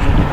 GDB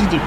GDB,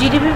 GDB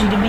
GDB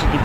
GDB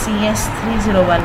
CS 301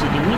GDB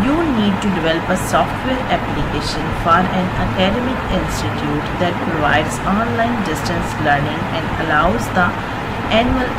You need to develop a software application for an academic institute that provides online distance learning and allows the annual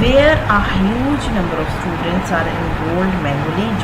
Where a huge number of students are enrolled manually,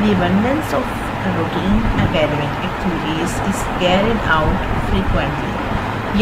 The abundance of routine academic activities is carried out frequently,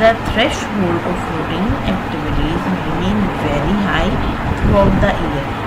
The threshold of routine activities remain very high throughout the year।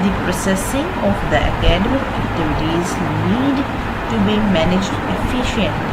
The processing of the academic activities need to be managed efficiently,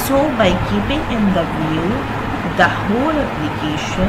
So by keeping in the view the whole application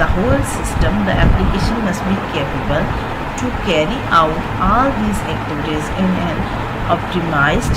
the whole system, the application must be capable to carry out all these activities in an optimized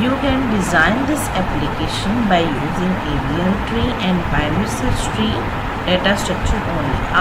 You can design this application by using AVL tree and binary search tree data structure only।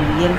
AVL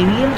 AVL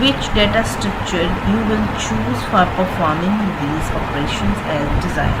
which data structure you will choose for performing these operations as desired।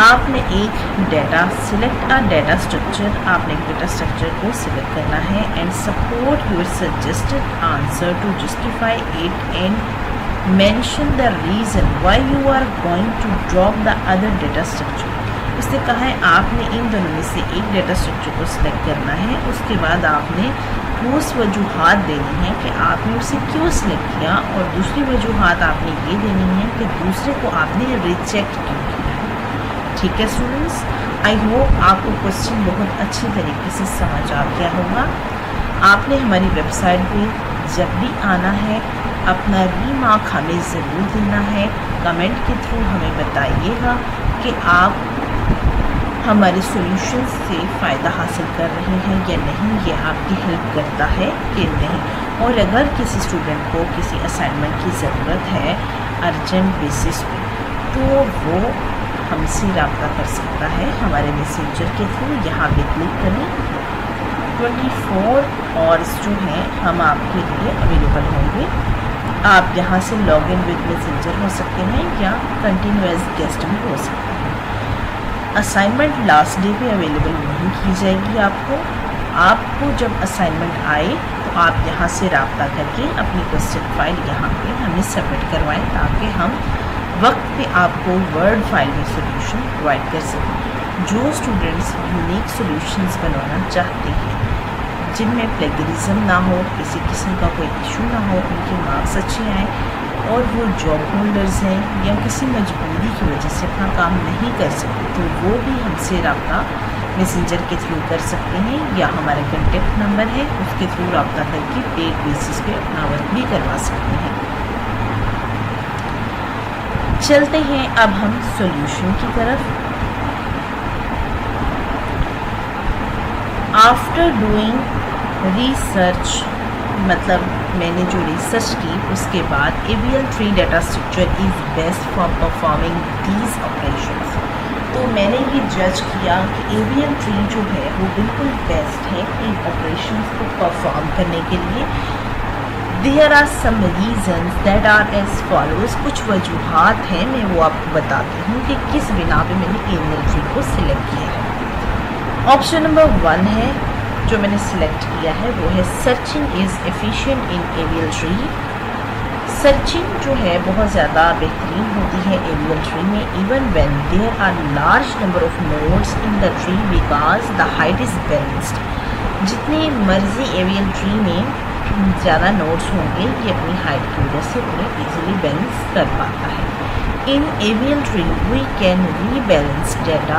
آپ نے ایک data select data structure, آپ نے ایک data structure کو select کرنا ہے and support your suggested answer to justify it and mention the reason why you are going to drop the other data structure. اس نے کہا ہے آپ نے ان دونوں میں سے ایک ڈیٹا اسٹرکچر کو سلیکٹ کرنا ہے، اس کے بعد آپ نے ٹھوس وجوہات دینی ہیں کہ آپ نے اسے کیوں سلیکٹ کیا، اور دوسری وجوہات آپ نے یہ دینی ہے کہ دوسرے کو آپ نے ریجیکٹ کیوں کیا۔ ٹھیک ہے اسٹوڈنٹس، آئی ہوپ آپ کو کوشچن بہت اچھی طریقے سے سمجھ آ گیا ہوگا۔ آپ نے ہماری ویب سائٹ پہ جب بھی آنا ہے اپنا ریمارک ہمیں ضرور دینا ہے، کمنٹ کے تھرو ہمیں بتائیے گا کہ آپ ہمارے سولوشن سے فائدہ حاصل کر رہے ہیں یا نہیں، یہ آپ کی ہیلپ کرتا ہے کہ نہیں۔ اور اگر کسی اسٹوڈنٹ کو کسی اسائنمنٹ کی ضرورت ہے ارجنٹ بیسس پہ تو وہ ہم سے رابطہ کر سکتا ہے ہمارے میسنجر کے تھرو، یہاں پہ کلک کریں۔ 24 آورس جو ہیں ہم آپ کے لیے اویلیبل ہوں گے، آپ یہاں سے لاگ ان ود میسنجر ہو سکتے ہیں یا کنٹینیوس گیسٹ بھی ہو سکتے ہیں۔ اسائنمنٹ لاسٹ ڈے پہ اویلیبل نہیں کی جائے گی آپ کو جب اسائنمنٹ آئے تو آپ یہاں سے رابطہ کر کے اپنی کوسچن فائل یہاں پہ ہمیں سبمٹ کروائیں تاکہ ہم وقت پہ آپ کو ورڈ فائل میں سولوشن پرووائڈ کر سکیں۔ جو اسٹوڈنٹس یونیک سولوشنز بنانا چاہتے ہیں جن میں پلیگرزم نہ ہو، کسی قسم کا کوئی ایشو نہ ہو، ان کے مارکس اچھے آئیں اور وہ جاب ہولڈرز ہیں یا کسی مجبوری کی وجہ سے اپنا کام نہیں کر سکتے تو وہ بھی ہم سے رابطہ میسنجر کے تھرو کر سکتے ہیں یا ہمارا کنٹیکٹ نمبر ہے اس کے تھرو رابطہ کر کے پیڈ بیسس پہ اپنا ورک بھی کروا سکتے ہیں۔ چلتے ہیں اب ہم سولوشن کی طرف۔ آفٹر ڈوئنگ ریسرچ، مطلب میں نے جو ریسرچ کی اس کے بعد AVL3 data structure is best for performing these operations, تو میں نے یہ جج کیا کہ AVL3 جو ہے وہ بالکل بیسٹ ہے ان آپریشنس کو پرفارم کرنے کے لیے۔ There are some reasons that are as follows, کچھ وجوہات ہیں میں وہ آپ کو بتاتی ہوں کہ کس بنا پہ میں نے AVL3 کو سلیکٹ کیا ہے۔ آپشن نمبر 1 ہے جو میں نے سلیکٹ کیا ہے وہ ہے searching is efficient in AVL3۔ Searching جو ہے بہت زیادہ بہترین ہوتی ہے AVL3 میں، even when there are large number of nodes in the tree because the height is balanced. جتنی مرضی AVL3 میں زیادہ نوڈس ہوں گے یہ اپنی ہائٹ کی وجہ سے انہیں ایزیلی بیلنس کر پاتا ہے۔ In AVL3 we can rebalance data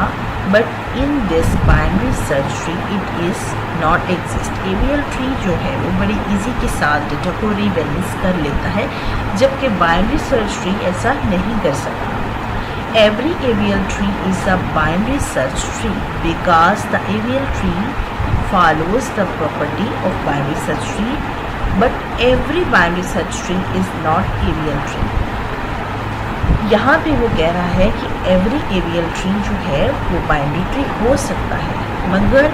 but in this binary search tree it is not exist۔ AVL3 جو ہے وہ بڑی ایزی کے ساتھ ڈیٹا کو ری بیلنس کر لیتا ہے جبکہ بائنری سرچ ٹری ایسا نہیں کر سکتا۔ Every AVL3 is a binary search tree because the AVL3 follows the property of binary search tree but every binary search tree is not AVL3۔ یہاں پہ وہ کہہ رہا ہے کہ ایوری AVL3 جو ہے وہ بائنری ٹری ہو سکتا ہے مگر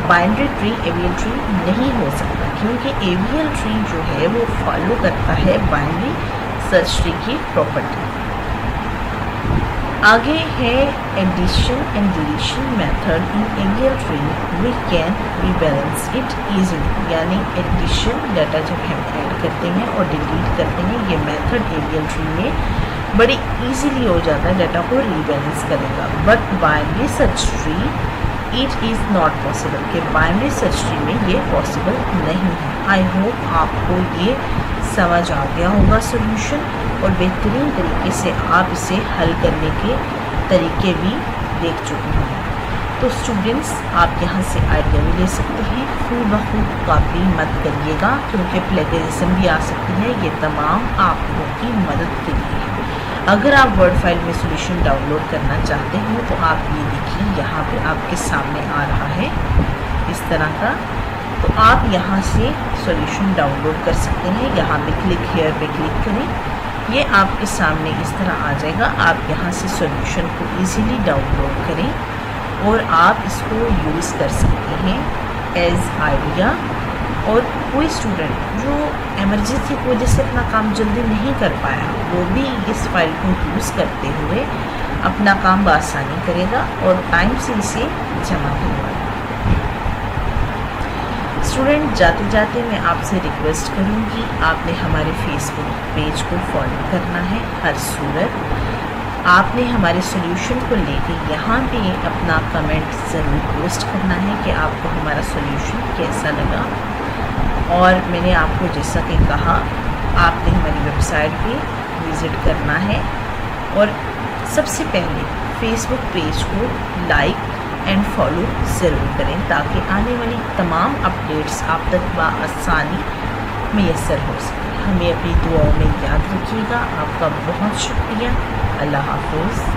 بائنری ٹری AVL3 نہیں ہو سکتا کیونکہ AVL3 جو ہے وہ فالو کرتا ہے بائنری سرچ ٹری کی پراپرٹی۔ آگے ہے addition and deletion method in AVL3 we can rebalance it easily, یعنی ایڈیشن ڈیٹا جب ہم ایڈ کرتے ہیں اور ڈیلیٹ کرتے ہیں یہ میتھڈ AVL3 میں بڑی ایزیلی ہو جاتا ہے، ڈیٹا کو ریبیلنس کرے گا، but binary search tree it is not possible, کہ بائنری سرچ ٹری میں یہ پاسبل نہیں ہے۔ آئی ہوپ آپ کو یہ سمجھ آ گیا ہوگا سولوشن، اور بہترین طریقے سے آپ اسے حل کرنے کے طریقے بھی دیکھ چکے ہیں۔ تو اسٹوڈنٹس آپ یہاں سے آئیڈیا بھی لے سکتے ہیں، خود بخود کاپی مت کریے گا کیونکہ پلیگرزم بھی آ سکتی ہے، یہ تمام آپ لوگوں کی مدد کے لیے ہے۔ اگر آپ ورڈ فائل میں سولوشن ڈاؤن لوڈ کرنا چاہتے ہیں تو آپ یہ دیکھیے یہاں پہ آپ کے سامنے آ رہا ہے اس طرح کا، تو آپ یہاں سے سولوشن ڈاؤن لوڈ کر سکتے ہیں، یہاں پہ کلک ہیئر پہ کلک کریں، یہ آپ کے سامنے اس طرح آ جائے گا، آپ یہاں سے سولوشن کو ایزیلی ڈاؤن لوڈ کریں اور آپ اس کو یوز کر سکتے ہیں ایز آئیڈیا۔ اور کوئی اسٹوڈنٹ جو ایمرجنسی کی وجہ سے اپنا کام جلدی نہیں کر پایا وہ بھی اس فائل کو یوز کرتے ہوئے اپنا کام بآسانی کرے گا اور ٹائم سے اسے جمع کروا لے گا۔ اسٹوڈنٹ جاتے جاتے میں آپ سے ریکویسٹ کروں گی، آپ نے ہمارے فیس بک پیج کو فالو کرنا ہے۔ ہر صورت آپ نے ہمارے سولیوشن کو لے کے یہاں پہ اپنا کمنٹ ضرور پوسٹ کرنا ہے کہ آپ کو ہمارا سولیوشن کیسا لگا۔ اور میں نے آپ کو جیسا کہ کہا، آپ نے ہماری ویب سائٹ پہ وزٹ کرنا ہے اور سب سے پہلے فیس بک پیج کو لائک اینڈ فالو ضرور کریں تاکہ آنے والی تمام اپڈیٹس آپ تک بآسانی میسر ہو سکیں۔ ہمیں اپنی دعاؤں میں یاد رکھیے گا۔ آپ کا بہت شکریہ۔ اللہ حافظ۔